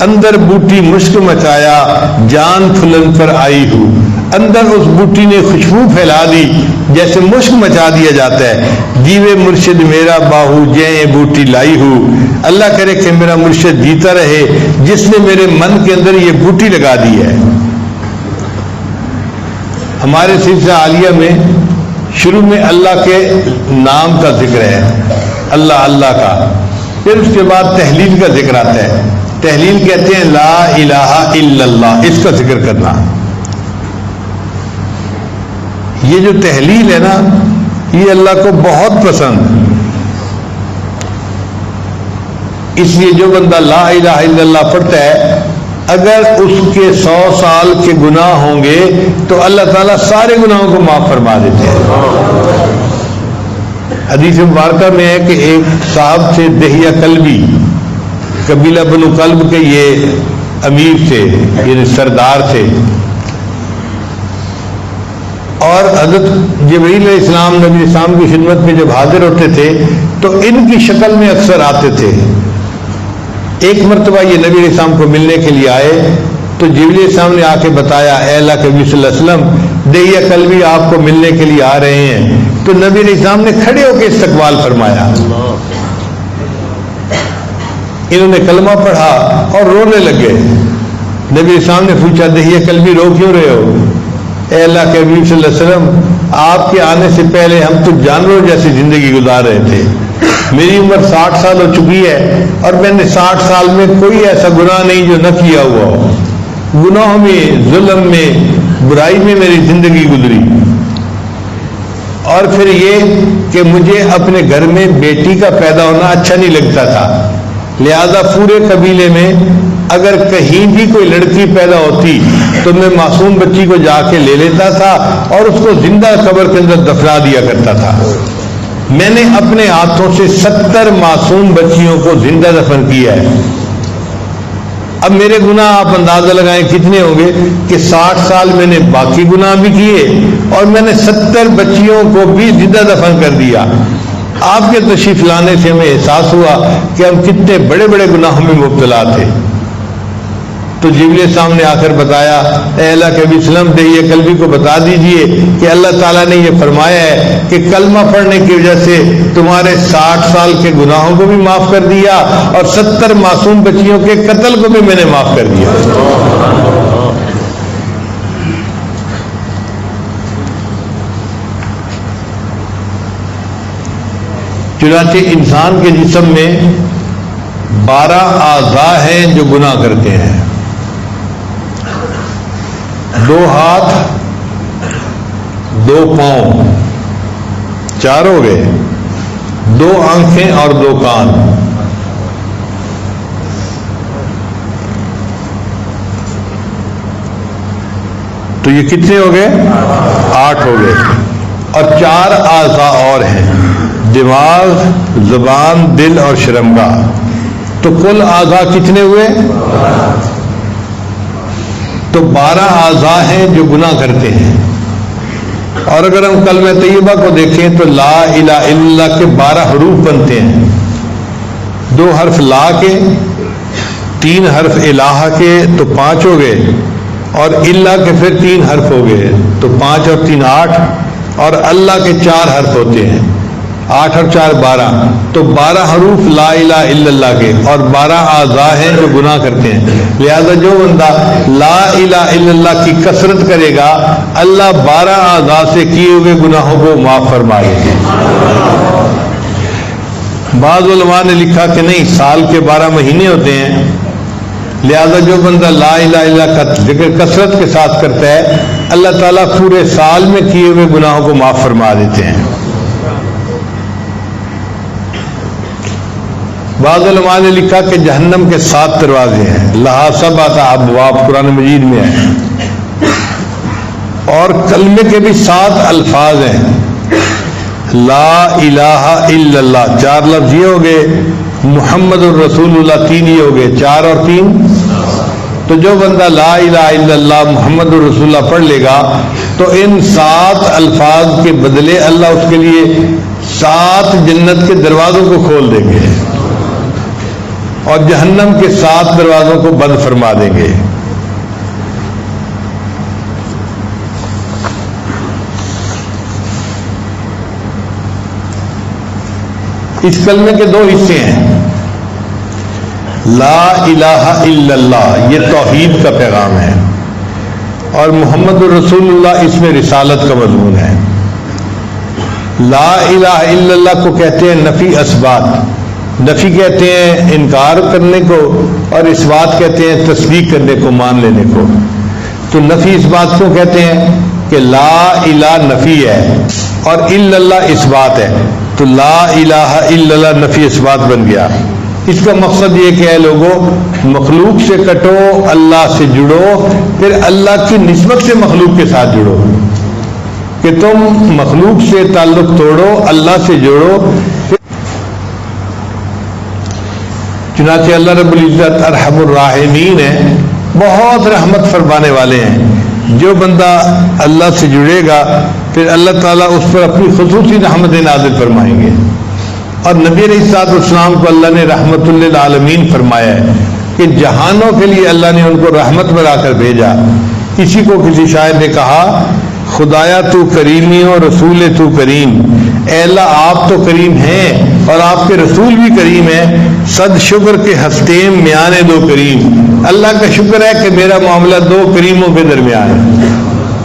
اندر بوٹی مشک مچایا جان پھلن پر آئی ہوں، اندر اس بوٹی نے خوشبو پھیلا دی جیسے مشک مچا دیا جاتا ہے. جیوے مرشد میرا باہو جے بوٹی لائی ہوں، اللہ کرے کہ میرا مرشد جیتا رہے جس نے میرے من کے اندر یہ بوٹی لگا دی ہے. ہمارے سلسلہ عالیہ میں شروع میں اللہ کے نام کا ذکر ہے، اللہ اللہ کا، پھر اس کے بعد تحلیل کا ذکر آتا ہے. تحلیل کہتے ہیں لا الہ الا اللہ، اس کا ذکر کرنا. یہ جو تحلیل ہے نا یہ اللہ کو بہت پسند، اس لیے جو بندہ لا الہ الا اللہ پڑھتا ہے اگر اس کے 100 سال کے گناہ ہوں گے تو اللہ تعالیٰ سارے گناہوں کو معاف فرما دیتے ہیں. حدیث مبارکہ میں ہے کہ ایک صاحب تھے دہیہ کلبی، قبیلہ بنو کلب کے یہ امیر تھے، یہ سردار تھے، اور حضرت جبرائیل علیہ السلام نبی السلام کی خدمت میں جب حاضر ہوتے تھے تو ان کی شکل میں اکثر آتے تھے. ایک مرتبہ یہ نبی علیہ السلام کو ملنے کے لیے آئے تو جبریل السلام نے آ کے بتایا اے اللہ کے نبی صلی اللہ علیہ وسلم دہیہ کلبی آپ کو ملنے کے لیے آ رہے ہیں. تو نبی علیہ السلام نے کھڑے ہو کے استقبال فرمایا. انہوں نے کلمہ پڑھا اور رونے لگے. نبی علیہ السلام نے پوچھا دہیہ کلبی رو کیوں رہے ہو؟ اے اللہ کے نبی صلی اللہ علیہ وسلم آپ کے آنے سے پہلے ہم تو جانوروں جیسی زندگی گزار رہے تھے. میری عمر 60 سال ہو چکی ہے اور میں نے 60 سال میں کوئی ایسا گناہ نہیں جو نہ کیا ہوا ہو. گناہوں میں، ظلم میں، برائی میں میری زندگی گزری. اور پھر یہ کہ مجھے اپنے گھر میں بیٹی کا پیدا ہونا اچھا نہیں لگتا تھا، لہذا پورے قبیلے میں اگر کہیں بھی کوئی لڑکی پیدا ہوتی تو میں معصوم بچی کو جا کے لے لیتا تھا اور اس کو زندہ قبر کے اندر دفنا دیا کرتا تھا. میں نے اپنے ہاتھوں سے 70 معصوم بچیوں کو زندہ دفن کیا ہے. اب میرے گناہ آپ اندازہ لگائیں کتنے ہوں گے کہ 60 سال میں نے باقی گناہ بھی کیے اور میں نے 70 بچیوں کو بھی زندہ دفن کر دیا. آپ کے تشریف لانے سے ہمیں احساس ہوا کہ ہم کتنے بڑے بڑے گناہوں میں مبتلا تھے. تو جبریل السلام نے آ کر بتایا اے اللہ کے نبی صلی اللہ علیہ وسلم دہیہ کلبی کو بتا دیجئے کہ اللہ تعالیٰ نے یہ فرمایا ہے کہ کلمہ پڑھنے کی وجہ سے تمہارے 60 سال کے گناہوں کو بھی معاف کر دیا اور 70 معصوم بچیوں کے قتل کو بھی میں نے معاف کر دیا. چنانچہ انسان کے جسم میں 12 اعضاء ہیں جو گناہ کرتے ہیں. 2 ہاتھ، 2 پاؤں، 4 ہو گئے، 2 آنکھیں اور 2 کان. تو یہ کتنے ہو گئے؟ 8 ہو گئے. اور 4 اعضاء اور ہیں، دماغ، زبان، دل اور شرمگاہ. تو کل اعضاء کتنے ہوئے؟ تو 12 اعضاء ہیں جو گناہ کرتے ہیں. اور اگر ہم کلمہ طیبہ کو دیکھیں تو لا الہ الا اللہ کے 12 حروف بنتے ہیں. 2 حرف لا کے، 3 حرف الہ کے تو 5 ہو گئے، اور اللہ کے پھر 3 حرف ہو گئے تو 5 اور 3 8، اور اللہ کے 4 حرف ہوتے ہیں، 8 اور 4 12. تو 12 حروف لا الہ الا اللہ کے اور 12 اعضاء ہیں جو گناہ کرتے ہیں. لہذا جو بندہ لا الہ الا اللہ کی کثرت کرے گا اللہ 12 اعضاء سے کیے ہوئے گناہوں کو معاف فرمائے گا. بعض علماء نے لکھا کہ نہیں، سال کے 12 مہینے ہوتے ہیں، لہذا جو بندہ لا الہ الا اللہ کا ذکر کثرت کے ساتھ کرتا ہے اللہ تعالیٰ پورے سال میں کیے ہوئے گناہوں کو معاف فرما دیتے ہیں. بعض علماء نے لکھا کہ جہنم کے 7 دروازے ہیں، لہا 7 ابواب قرآن مجید میں ہیں. اور کلمے کے بھی 7 الفاظ ہیں، لا الہ الا اللہ 4 لفظ یہ ہو گئے، محمد الرسول اللہ 3 یہ ہو گئے، 4 اور 3. تو جو بندہ لا الہ الا اللہ محمد الرسول اللہ پڑھ لے گا تو ان 7 الفاظ کے بدلے اللہ اس کے لیے 7 جنت کے دروازوں کو کھول دیں گے اور جہنم کے 7 دروازوں کو بند فرما دیں گے. اس کلمے کے 2 حصے ہیں. لا الہ الا اللہ یہ توحید کا پیغام ہے، اور محمد الرسول اللہ اس میں رسالت کا مضمون ہے. لا الہ الا اللہ کو کہتے ہیں نفی اثبات. نفی کہتے ہیں انکار کرنے کو، اور اثبات کہتے ہیں تصدیق کرنے کو، مان لینے کو. تو نفی اثبات کیوں کہتے ہیں کہ لا الہ نفی ہے اور الا اللہ اثبات ہے، تو لا الہ الا اللہ نفی اثبات بن گیا. اس کا مقصد یہ کہ اے لوگوں مخلوق سے کٹو، اللہ سے جڑو، پھر اللہ کی نسبت سے مخلوق کے ساتھ جڑو، کہ تم مخلوق سے تعلق توڑو، اللہ سے جوڑو. چنانچہ اللہ رب العزت ارحم الراحمین ہے، بہت رحمت فرمانے والے ہیں. جو بندہ اللہ سے جڑے گا پھر اللہ تعالیٰ اس پر اپنی خصوصی رحمت نازل فرمائیں گے. اور نبی علیہ الصلوۃ والسلام کو اللہ نے رحمت للعالمین فرمایا ہے. کہ جہانوں کے لیے اللہ نے ان کو رحمت بنا کر بھیجا. اسی کو کسی شاعر نے کہا خدایا تو کریمی ہو رسول تو کریم. اے اللہ آپ تو کریم ہیں اور آپ کے رسول بھی کریم ہیں. صد شکر کے ہستیم میانے دو کریم. اللہ کا شکر ہے کہ میرا معاملہ دو کریموں کے درمیان ہے.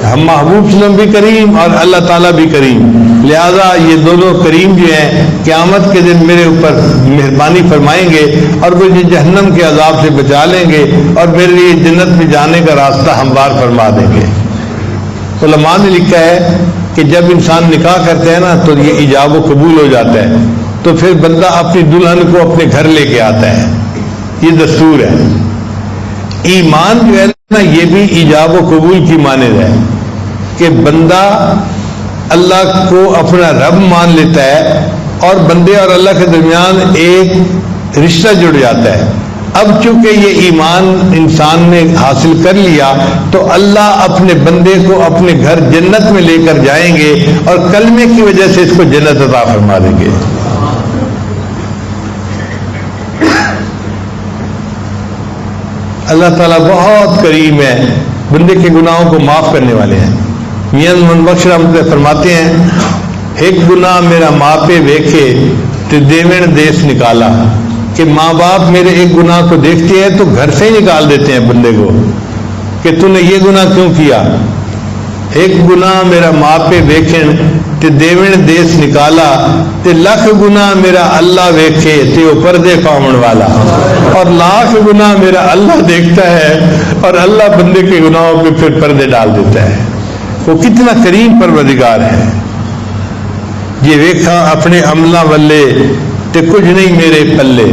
ہم محبوب صلی اللہ علیہ وسلم بھی کریم اور اللہ تعالیٰ بھی کریم. لہذا یہ دونوں کریم جو ہیں قیامت کے دن میرے اوپر مہربانی فرمائیں گے اور مجھے جہنم کے عذاب سے بچا لیں گے اور میرے لیے جنت میں جانے کا راستہ ہموار فرما دیں گے. علماء نے لکھا ہے کہ جب انسان نکاح کرتے ہیں نا تو یہ ایجاب و قبول ہو جاتا ہے, تو پھر بندہ اپنی دلہن کو اپنے گھر لے کے آتا ہے. یہ دستور ہے. ایمان جو ہے نا یہ بھی ایجاب و قبول کی مانند ہے کہ بندہ اللہ کو اپنا رب مان لیتا ہے اور بندے اور اللہ کے درمیان ایک رشتہ جڑ جاتا ہے. اب چونکہ یہ ایمان انسان نے حاصل کر لیا تو اللہ اپنے بندے کو اپنے گھر جنت میں لے کر جائیں گے اور کلمے کی وجہ سے اس کو جنت عطا فرما دیں گے. اللہ تعالیٰ بہت کریم ہے, بندے کے گناہوں کو معاف کرنے والے ہیں. میاں محمد بخش رحمۃ اللہ فرماتے ہیں ایک گناہ میرا ماں پہ ویکھے تو دیوین دیس نکالا, کہ ماں باپ میرے ایک گناہ کو دیکھتے ہیں تو گھر سے ہی نکال دیتے ہیں بندے کو کہ تو نے یہ گناہ کیوں کیا. ایک گناہ میرا ماں پہ ویکھن تے دیوین دیس نکالا, تے لکھ گناہ میرا اللہ ویکھے تے وہ پردے پاون والا. اور لاکھ گناہ میرا اللہ دیکھتا ہے اور اللہ بندے کے گناہوں پہ پھر پردے ڈال دیتا ہے. وہ کتنا کریم پروردگار ہے. یہ ویکھا اپنے عملہ والے تے کچھ نہیں میرے پلے.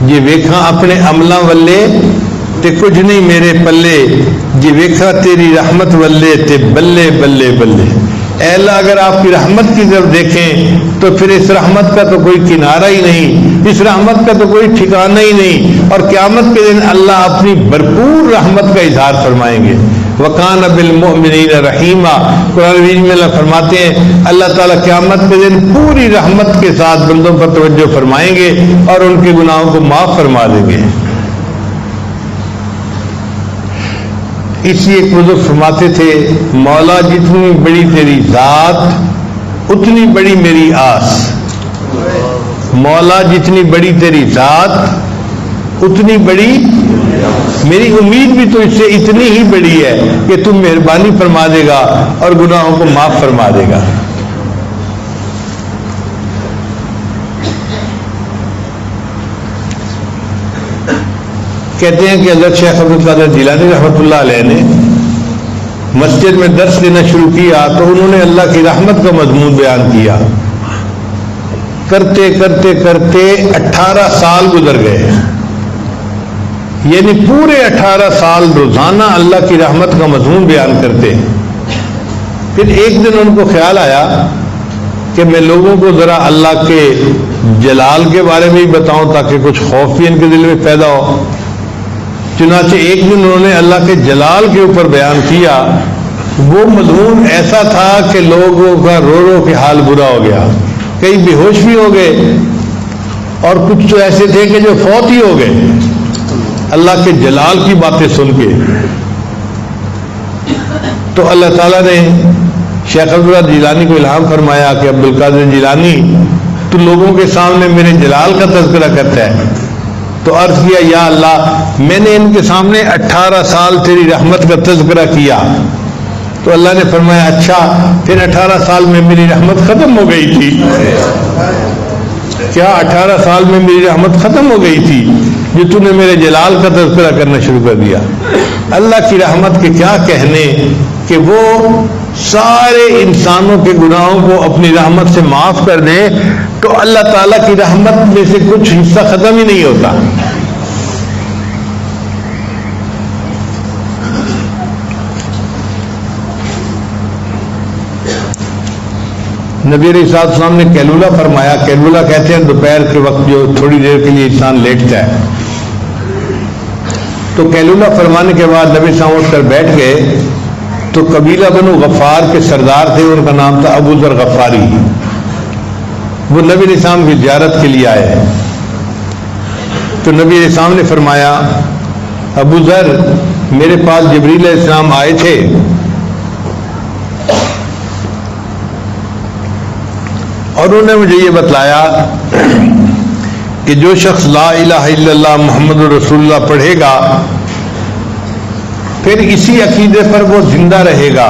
یہ ویکھا اپنے عملہ والے تے کچھ نہیں میرے پلے. یہ ویکھا تیری رحمت والے تے بلے بلے بلے. اے اللہ اگر آپ کی رحمت کی طرف دیکھیں تو پھر اس رحمت کا تو کوئی کنارہ ہی نہیں, اس رحمت کا تو کوئی ٹھکانہ ہی نہیں. اور قیامت کے دن اللہ اپنی بھرپور رحمت کا اظہار فرمائیں گے. وَقَانَ بِالْمُؤْمِنِينَ رَحِيمًا. قرآن مجید میں اللہ فرماتے ہیں اللہ تعالیٰ قیامت کے دن پوری رحمت کے ساتھ بندوں پر توجہ فرمائیں گے اور ان کے گناہوں کو معاف فرما دیں گے. اس لیے ایک بزرگ فرماتے تھے مولا جتنی بڑی تیری ذات اتنی بڑی میری آس. مولا جتنی بڑی تیری ذات اتنی بڑی میری امید بھی تو اس سے اتنی ہی بڑی ہے کہ تم مہربانی فرما دے گا اور گناہوں کو معاف فرما دے گا. کہتے ہیں کہ حضرت شیخ عبد القادر جیلانی رحمۃ اللہ علیہ نے مسجد میں درس دینا شروع کیا تو انہوں نے اللہ کی رحمت کا مضمون بیان کیا. کرتے کرتے کرتے 18 سال گزر گئے, یعنی پورے 18 سال روزانہ اللہ کی رحمت کا مضمون بیان کرتے. پھر ایک دن ان کو خیال آیا کہ میں لوگوں کو ذرا اللہ کے جلال کے بارے میں ہی بتاؤں تاکہ کچھ خوف بھی ان کے دل میں پیدا ہو. چنانچہ ایک دن انہوں نے اللہ کے جلال کے اوپر بیان کیا. وہ مضمون ایسا تھا کہ لوگوں کا رو رو کے حال برا ہو گیا, کئی بے ہوش بھی ہو گئے اور کچھ تو ایسے تھے کہ جو فوت ہی ہو گئے اللہ کے جلال کی باتیں سن کے. تو اللہ تعالیٰ نے شیخ عبدالقادر جیلانی کو الہام فرمایا کہ عبد القادر جیلانی تو لوگوں کے سامنے میرے جلال کا تذکرہ کرتا ہے. تو عرض کیا یا اللہ میں نے ان کے سامنے 18 سال تیری رحمت کا تذکرہ کیا. تو اللہ نے فرمایا اچھا پھر 18 سال میں میری رحمت ختم ہو گئی تھی. کیا 18 سال میں میری رحمت ختم ہو گئی تھی جو تو نے میرے جلال کا تذکرہ کرنا شروع کر دیا. اللہ کی رحمت کے کیا کہنے کہ وہ سارے انسانوں کے گناہوں کو اپنی رحمت سے معاف کر دے تو اللہ تعالیٰ کی رحمت میں سے کچھ حصہ ختم ہی نہیں ہوتا. نبی علیہ السلام نے کیلولہ فرمایا. کیلولہ کہتے ہیں دوپہر کے وقت جو تھوڑی دیر کے لیے انسان لیٹتا ہے. تو کیلولہ فرمانے کے بعد نبی صاحب اٹھ کر بیٹھ گئے تو قبیلہ بنو غفار کے سردار تھے, ان کا نام تھا ابو ذر غفاری. وہ نبی علیہ السلام کی زیارت کے لیے آئے. تو نبی علیہ السلام نے فرمایا ابو ذر میرے پاس جبریل علیہ السلام آئے تھے اور انہوں نے مجھے یہ بتلایا کہ جو شخص لا الہ الا اللہ محمد رسول اللہ پڑھے گا پھر اسی عقیدے پر وہ زندہ رہے گا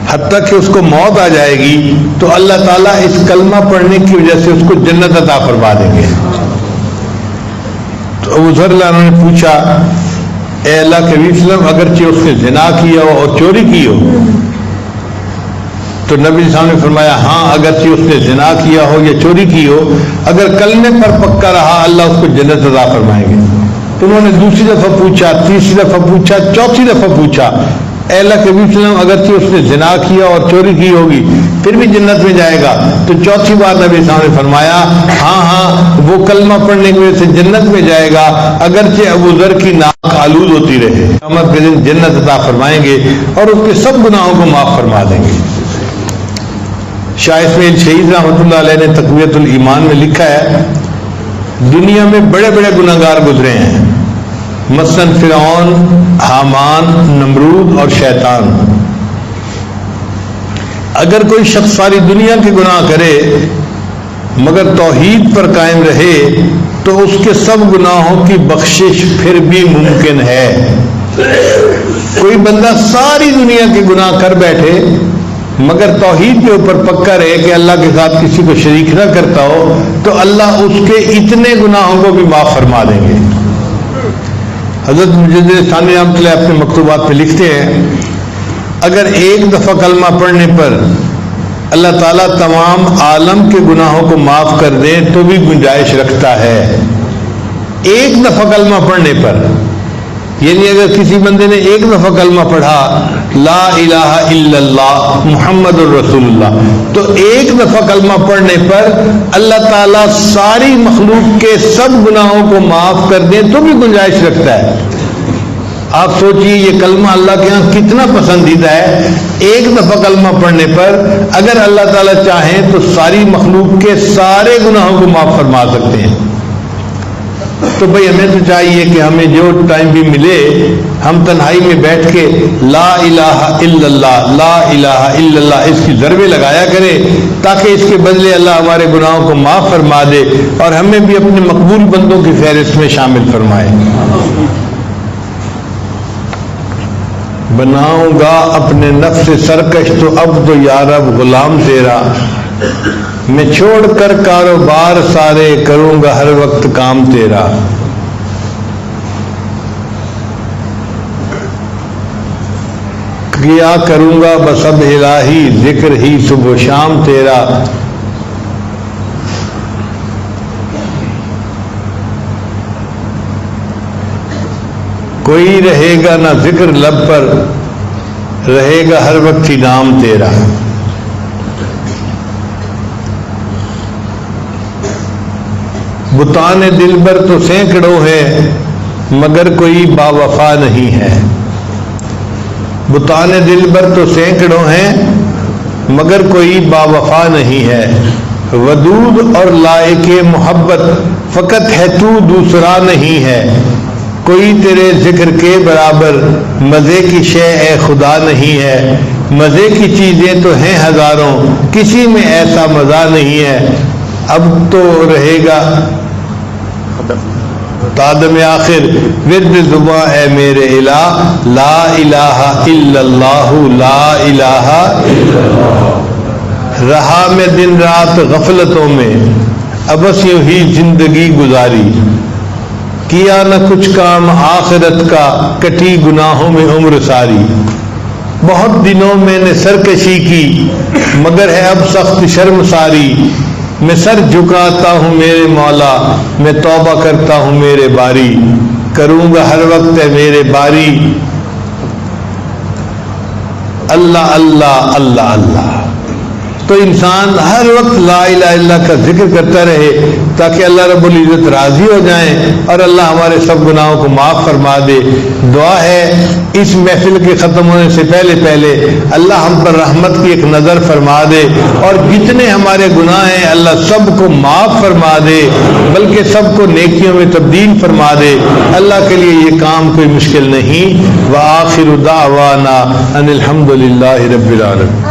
حتیٰ کہ اس کو موت آ جائے گی تو اللہ تعالیٰ اس کلمہ پڑھنے کی وجہ سے اس کو جنت عطا فرما دیں گے. تو ابو ذر اللہ عنہ نے پوچھا اے اللہ کے نبی صلی اللہ علیہ وسلم اگرچہ اس نے زنا کیا ہو اور چوری کی ہو؟ تو نبی صاحب نے فرمایا ہاں اگرچہ اس نے زنا کیا ہو یا چوری کی ہو اگر کلمے پر پکا رہا اللہ اس کو جنت عطا فرمائیں گے. تو انہوں نے دوسری دفعہ پوچھا, تیسری دفعہ پوچھا, چوتھی دفعہ پوچھا اے اللہ کے نبی صلی اللہ علیہ وسلم اگرچہ اس نے زنا کیا اور چوری کی ہوگی پھر بھی جنت میں جائے گا؟ تو چوتھی بار نبی صاحب نے فرمایا ہاں وہ کلمہ پڑھنے کی وجہ سے جنت میں جائے گا اگرچہ ابو ذر کی ناک آلود ہوتی رہے. قیامت کے دن جنت عطا فرمائیں گے اور اس کے سب گناہوں کو معاف فرما دیں گے. شاہ اسماعیل شہید رحمۃ اللہ علیہ نے تقویۃ الایمان میں لکھا ہے دنیا میں بڑے بڑے گناہگار گزرے ہیں, مثلاً فرعون, حامان, نمرود اور شیطان. اگر کوئی شخص ساری دنیا کے گناہ کرے مگر توحید پر قائم رہے تو اس کے سب گناہوں کی بخشش پھر بھی ممکن ہے. کوئی بندہ ساری دنیا کے گناہ کر بیٹھے مگر توحید کے اوپر پکا رہے کہ اللہ کے ساتھ کسی کو شریک نہ کرتا ہو تو اللہ اس کے اتنے گناہوں کو بھی معاف فرما دیں گے. حضرت مجدد ثانی رحمۃ اللہ اپنے مکتوبات میں لکھتے ہیں اگر ایک دفعہ کلمہ پڑھنے پر اللہ تعالیٰ تمام عالم کے گناہوں کو معاف کر دے تو بھی گنجائش رکھتا ہے. ایک دفعہ کلمہ پڑھنے پر, یعنی اگر کسی بندے نے ایک دفعہ کلمہ پڑھا لا الہ الا اللہ محمد الرسول اللہ تو ایک دفعہ کلمہ پڑھنے پر اللہ تعالیٰ ساری مخلوق کے سب گناہوں کو معاف کر دیں تو بھی گنجائش رکھتا ہے. آپ سوچئے یہ کلمہ اللہ کے ہاں کتنا پسندیدہ ہے. ایک دفعہ کلمہ پڑھنے پر اگر اللہ تعالیٰ چاہیں تو ساری مخلوق کے سارے گناہوں کو معاف فرما سکتے ہیں. تو بھئی ہمیں تو چاہیے کہ ہمیں جو ٹائم بھی ملے ہم تنہائی میں بیٹھ کے لا الہ الا اللہ لا الہ الا اللہ اس کی ضربیں لگایا کریں تاکہ اس کے بدلے اللہ ہمارے گناہوں کو معاف فرما دے اور ہمیں بھی اپنے مقبول بندوں کی فہرست میں شامل فرمائے. بناؤں گا اپنے نفس سرکش تو اب تو یارب غلام تیرا, میں چھوڑ کر کاروبار سارے کروں گا ہر وقت کام تیرا. کیا کروں گا بس اب الہی ذکر ہی صبح و شام تیرا. کوئی رہے گا نہ ذکر لب پر رہے گا ہر وقت ہی نام تیرا. بتانے دل بر تو سینکڑوں ہے مگر کوئی با وفا نہیں ہے. بتانے دل بر تو سینکڑوں ہیں مگر کوئی با وفا نہیں ہے. ودود اور لائق محبت فقط ہے تو دوسرا نہیں ہے. کوئی تیرے ذکر کے برابر مزے کی شے اے خدا نہیں ہے. مزے کی چیزیں تو ہیں ہزاروں کسی میں ایسا مزہ نہیں ہے. اب تو رہے گا تادم آخر ورد زباں اے میرے الہ لا الہ الا اللہ لا الہ الا اللہ. رہا میں دن رات غفلتوں میں ابس یوں ہی زندگی گزاری. کیا نہ کچھ کام آخرت کا کٹی گناہوں میں عمر ساری. بہت دنوں میں نے سرکشی کی مگر ہے اب سخت شرم ساری. میں سر جھکاتا ہوں میرے مولا میں توبہ کرتا ہوں میرے باری. کروں گا ہر وقت ہے میرے باری اللہ اللہ اللہ اللہ. تو انسان ہر وقت لا الہ الا اللہ کا ذکر کرتا رہے تاکہ اللہ رب العزت راضی ہو جائیں اور اللہ ہمارے سب گناہوں کو معاف فرما دے۔ دعا ہے اس محفل کے ختم ہونے سے پہلے اللہ ہم پر رحمت کی ایک نظر فرما دے اور جتنے ہمارے گناہ ہیں اللہ سب کو معاف فرما دے، بلکہ سب کو نیکیوں میں تبدیل فرما دے۔ اللہ کے لیے یہ کام کوئی مشکل نہیں۔ وآخر دعوانا ان الحمد للہ رب العالمین۔